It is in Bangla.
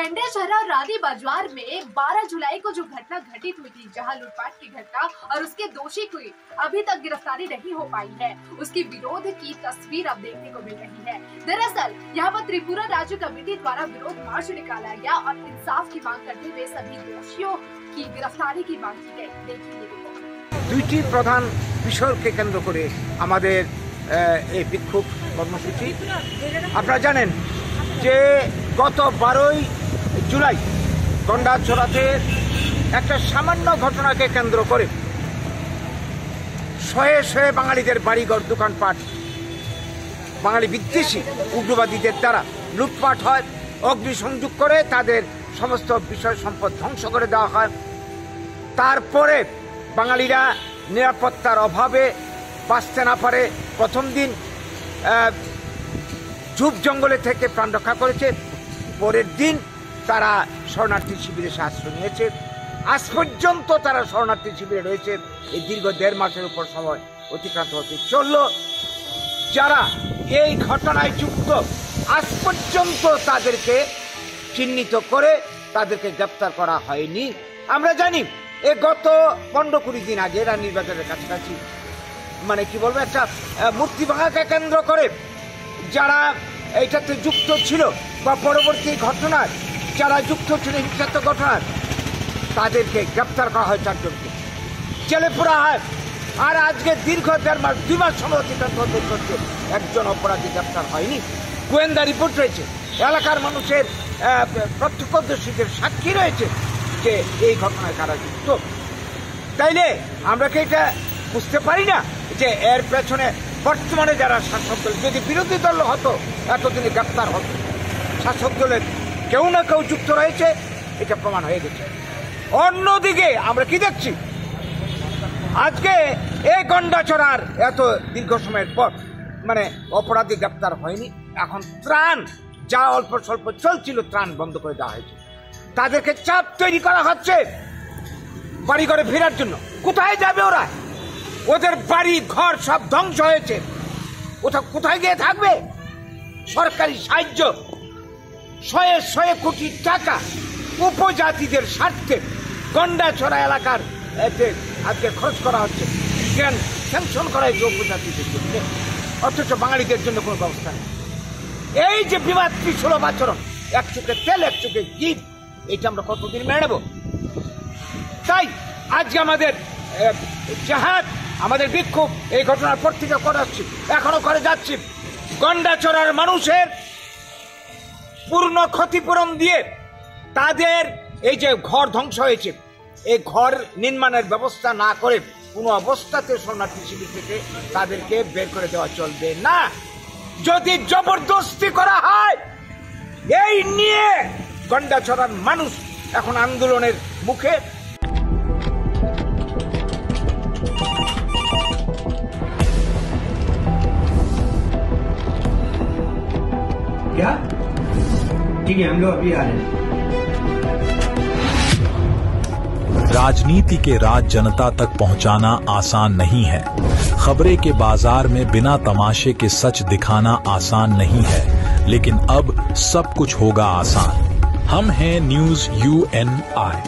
शहरा रानी बाजार में 12 जुलाई को जो घटना घटित हुई थी, जहां लूटपाट की घटना और उसके दोषी की अभी तक गिरफ्तारी नहीं हो पाई है, उसकी विरोध की तस्वीर अब देखने को मिल रही है। दरअसल यहाँ पर त्रिपुरा राज्य कमेटी द्वारा विरोध मार्च निकाला गया और इंसाफ की मांग करते हुए सभी दोषियों की गिरफ्तारी की मांग की गई। देखिए দুইটি প্রধান বিষয়কে কেন্দ্র করে আমাদের এই বিক্ষোভ কর্মসূচি। আপনারা জানেন যে গত 12ই জুলাই গন্ডাছড়াতে একটা সামান্য ঘটনাকে কেন্দ্র করে শয়ে শয়ে বাঙালিদের বাড়িঘর দোকানপাট বাঙালি বিদ্বেষী উগ্রবাদীদের দ্বারা লুটপাট হয়, অগ্নিসংযোগ করে তাদের সমস্ত বিষয় সম্পদ ধ্বংস করে দেওয়া হয়। তারপরে বাঙালিরা নিরাপত্তার অভাবে বাঁচতে না পারে প্রথম দিন ঝুপ জঙ্গলে থেকে প্রাণ রক্ষা করেছে, পরের দিন তারা শরণার্থী শিবিরে আশ্রয় নিয়েছে। আজ পর্যন্ত তারা শরণার্থী শিবিরে রয়েছে। এই দীর্ঘ 1.5 মাসের উপর সময় অতিক্রান্ত হতে চলল। যারা এই ঘটনায় যুক্ত আজ পর্যন্ত তাদেরকে চিহ্নিত করে তাদেরকে গ্রেপ্তার করা হয়নি। আমরা জানি গত 15-20 দিন আগে রানীর বাজারের কাছাকাছি কি বলবো একটা মূর্তি ভাঙাকে কেন্দ্র করে যারা এইটাতে যুক্ত ছিল বা পরবর্তী ঘটনার যারা যুক্ত ছিল হিংসাত্মক ঘটনার তাদেরকে গ্রেপ্তার করা হয়, 4 জনকে জেলে পোড়া হয়। আর আজকে দীর্ঘ 1.5 মাস 2 মাস সময় অতিক্রান্ত হতে একজন অপরাধী গ্রেপ্তার হয়নি। গোয়েন্দা রিপোর্ট রয়েছে, এলাকার মানুষের প্রত্যক্ষদর্শীদের সাক্ষী রয়েছে যে এই ঘটনায় কারা যুক্ত। তাইলে আমরা কি এটা বুঝতে পারি না যে এর পেছনে বর্তমানে যারা শাসক দল, যদি বিরোধী দল হতো এতদিনে গ্রেপ্তার হতো, শাসক দলের কেউ না কেউ যুক্ত রয়েছে, এটা প্রমাণ হয়ে গেছে। অন্যদিকে আমরা কি দেখছি, আজকে এই গন্ডাছড়ার এত দীর্ঘ সময়ের পর অপরাধী গ্রেপ্তার হয়নি। এখন ত্রাণ যা অল্প স্বল্প চলছিল ত্রাণ বন্ধ করে দেওয়া হয়েছে। তাদেরকে চাপ তৈরি করা হচ্ছে বাড়ি ঘরে ফেরার জন্য। কোথায় যাবে ওরা? ওদের বাড়ি ঘর সব ধ্বংস হয়েছে, কোথায় গিয়ে থাকবে? সরকারি সাহায্য শয়ে শয়ে কোটি টাকা উপজাতিদের স্বার্থে গন্ডাছড়া এলাকার আজকে খরচ করা হচ্ছে, স্যাংশন করা হয়েছে উপজাতিদের জন্য, অথচ বাঙালিদের জন্য কোনো ব্যবস্থা নেই। এই যে বিমাতৃসুলভ আচরণ, এক চোখে তেল এক চোখে ঘি, এটা আমরা কতদিন মেনে নেব? তাই আজকে আমাদের জাহাজ, আমাদের বিক্ষোভ এই ঘটনার পর থেকে করে আসছি, এখনো করে যাচ্ছি। গন্ডাছড়ার মানুষের পূর্ণ ক্ষতিপূরণ দিয়ে তাদের এই যে ঘর ধ্বংস হয়েছে, এই ঘর নির্মাণের ব্যবস্থা না করে কোনো অবস্থাতে শরণার্থী শিবির থেকে তাদেরকে বের করে দেওয়া চলবে না। যদি জবরদস্তি করা হয়, এই নিয়ে গন্ডাছড়ার মানুষ এখন আন্দোলনের মুখে। क्या? ठीक है, हम लोग अभी आ रहे हैं। राजनीति के राज जनता तक पहुंचाना आसान नहीं है। खबरें के बाजार में बिना तमाशे के सच दिखाना आसान नहीं है, लेकिन अब सब कुछ होगा आसान। हम हैं न्यूज़ UNI।